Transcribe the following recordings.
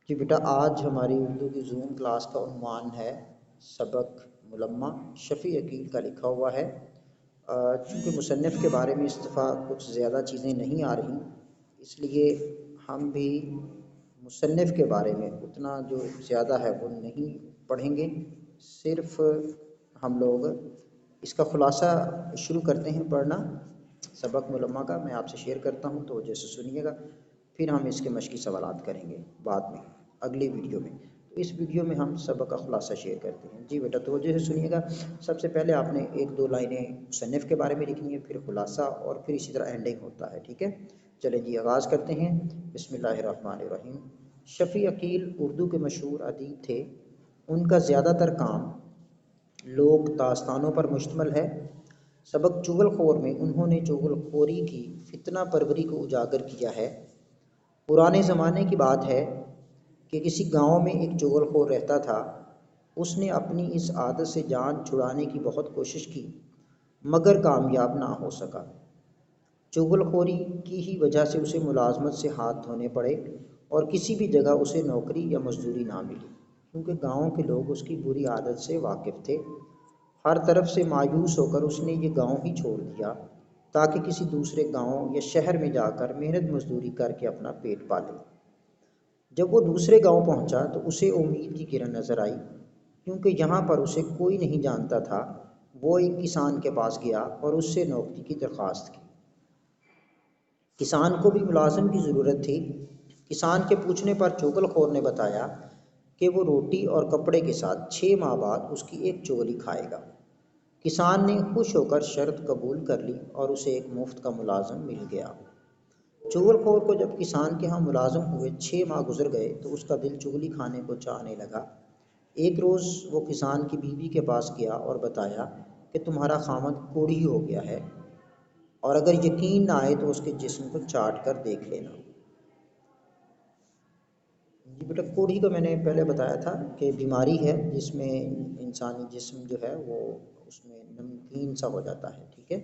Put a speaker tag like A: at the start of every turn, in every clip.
A: جی بیٹا، آج ہماری اردو کی زوم کلاس کا عنوان ہے سبق ملمہ، شفیع عقیل کا لکھا ہوا ہے۔ چونکہ مصنف کے بارے میں اس دفعہ کچھ زیادہ چیزیں نہیں آ رہی، اس لیے ہم بھی مصنف کے بارے میں اتنا جو زیادہ ہے وہ نہیں پڑھیں گے۔ صرف ہم لوگ اس کا خلاصہ شروع کرتے ہیں پڑھنا سبق ملمہ کا۔ میں آپ سے شیئر کرتا ہوں تو جیسے سنیے گا، پھر ہم اس کے مشقی سوالات کریں گے بعد میں اگلی ویڈیو میں۔ تو اس ویڈیو میں ہم سبق کا خلاصہ شیئر کرتے ہیں۔ جی بیٹا توجہ سے سنیے گا۔ سب سے پہلے آپ نے ایک دو لائنیں مصنف کے بارے میں لکھنی ہے، پھر خلاصہ اور پھر اسی طرح اینڈنگ ہوتا ہے، ٹھیک ہے؟ چلیں جی آغاز کرتے ہیں۔ بسم اللہ الرحمن الرحیم۔ شفیع عقیل اردو کے مشہور ادیب تھے۔ ان کا زیادہ تر کام لوک داستانوں پر مشتمل ہے۔ سبق چغل خور میں انہوں نے چغل خوری کی فتنہ پروری کو اجاگر کیا ہے۔ پرانے زمانے کی بات ہے کہ کسی گاؤں میں ایک چغل خور رہتا تھا۔ اس نے اپنی اس عادت سے جان چھڑانے کی بہت کوشش کی مگر کامیاب نہ ہو سکا۔ چغل خوری کی ہی وجہ سے اسے ملازمت سے ہاتھ دھونے پڑے اور کسی بھی جگہ اسے نوکری یا مزدوری نہ ملی، کیونکہ گاؤں کے لوگ اس کی بری عادت سے واقف تھے۔ ہر طرف سے مایوس ہو کر اس نے یہ گاؤں ہی چھوڑ دیا تاکہ کسی دوسرے گاؤں یا شہر میں جا کر محنت مزدوری کر کے اپنا پیٹ پالے۔ جب وہ دوسرے گاؤں پہنچا تو اسے امید کی کرن نظر آئی، کیونکہ یہاں پر اسے کوئی نہیں جانتا تھا۔ وہ ایک کسان کے پاس گیا اور اس سے نوکری کی درخواست کی۔ کسان کو بھی ملازم کی ضرورت تھی۔ کسان کے پوچھنے پر چغل خور نے بتایا کہ وہ روٹی اور کپڑے کے ساتھ 6 ماہ بعد اس کی ایک چغلی کھائے گا۔ کسان نے خوش ہو کر شرط قبول کر لی اور اسے ایک مفت کا ملازم مل گیا۔ چغل خور کو جب کسان کے ہاں ملازم ہوئے 6 ماہ گزر گئے تو اس کا دل چغلی کھانے کو چاہنے لگا۔ ایک روز وہ کسان کی بیوی کے پاس گیا اور بتایا کہ تمہارا خامند کوڑھی ہو گیا ہے، اور اگر یقین نہ آئے تو اس کے جسم کو چاٹ کر دیکھ لینا۔ جی بیٹا، کوڑھی کو میں نے پہلے بتایا تھا کہ بیماری ہے جس میں انسانی جسم جو ہے وہ اس میں نمکین سا ہو جاتا ہے، ٹھیک ہے؟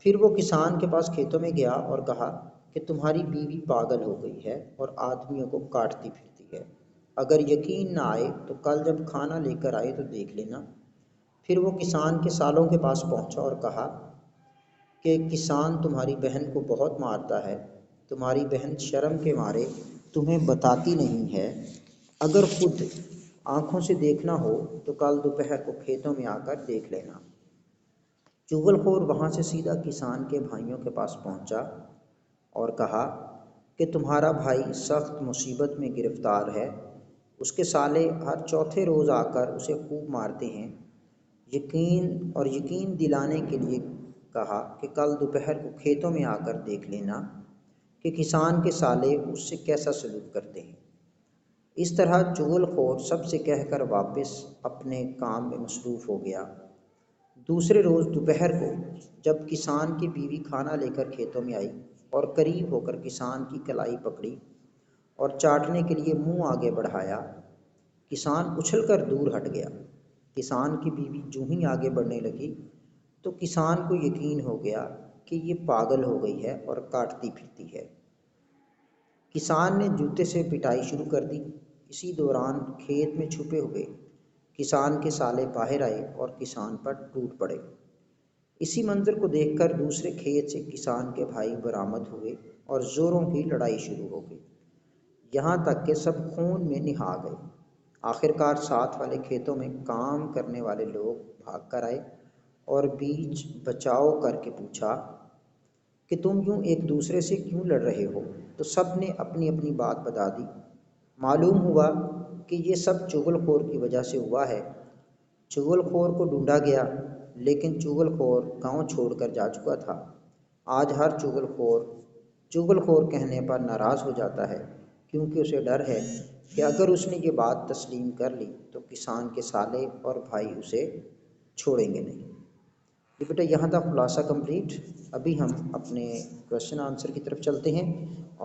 A: پھر وہ کسان کے پاس کھیتوں میں گیا اور کہا کہ تمہاری بیوی پاگل ہو گئی ہے اور آدمیوں کو کاٹتی پھرتی ہے۔ اگر یقین نہ آئے تو کل جب کھانا لے کر آئے تو دیکھ لینا۔ پھر وہ کسان کے سالوں کے پاس پہنچا اور کہا کہ کسان تمہاری بہن کو بہت مارتا ہے، تمہاری بہن شرم کے مارے تمہیں بتاتی نہیں ہے۔ اگر خود آنکھوں سے دیکھنا ہو تو کل دوپہر کو کھیتوں میں آ کر دیکھ لینا۔ چغل خور وہاں سے سیدھا کسان کے بھائیوں کے پاس پہنچا اور کہا کہ تمہارا بھائی سخت مصیبت میں گرفتار ہے۔ اس کے سالے ہر چوتھے روز آ کر اسے خوب مارتے ہیں۔ یقین دلانے کے لیے کہا کہ کل دوپہر کو کھیتوں میں آ کر دیکھ لینا کہ کسان کے سالے اس سے کیسا سلوک کرتے ہیں۔ اس طرح چغل خور سب سے کہہ کر واپس اپنے کام میں مصروف ہو گیا۔ دوسرے روز دوپہر کو جب کسان کی بیوی کھانا لے کر کھیتوں میں آئی اور قریب ہو کر کسان کی کلائی پکڑی اور چاٹنے کے لیے منہ آگے بڑھایا، کسان اچھل کر دور ہٹ گیا۔ کسان کی بیوی جو ہی آگے بڑھنے لگی تو کسان کو یقین ہو گیا کہ یہ پاگل ہو گئی ہے اور کاٹتی پھرتی ہے۔ کسان نے جوتے سے پٹائی شروع کر دی۔ اسی دوران کھیت میں چھپے ہوئے کسان کے سالے باہر آئے اور کسان پر ٹوٹ پڑے۔ اسی منظر کو دیکھ کر دوسرے کھیت سے کسان کے بھائی برآمد ہوئے اور زوروں کی لڑائی شروع ہو گئی، یہاں تک کہ سب خون میں نہا گئے۔ آخرکار ساتھ والے کھیتوں میں کام کرنے والے لوگ بھاگ کر آئے اور بیچ بچاؤ کر کے پوچھا کہ تم یوں ایک دوسرے سے کیوں لڑ رہے ہو؟ تو سب نے اپنی اپنی بات بتا دی۔ معلوم ہوا کہ یہ سب چغل خور کی وجہ سے ہوا ہے۔ چغل خور کو ڈھونڈا گیا لیکن چغل خور گاؤں چھوڑ کر جا چکا تھا۔ آج ہر چغل خور کہنے پر ناراض ہو جاتا ہے، کیونکہ اسے ڈر ہے کہ اگر اس نے یہ بات تسلیم کر لی تو کسان کے سالے اور بھائی اسے چھوڑیں گے نہیں۔ یہ بیٹا یہاں تک خلاصہ کمپلیٹ۔ ابھی ہم اپنے کوشچن آنسر کی طرف چلتے ہیں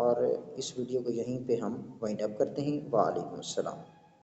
A: اور اس ویڈیو کو یہیں پہ ہم وائنڈ اپ کرتے ہیں۔ وعلیکم السلام۔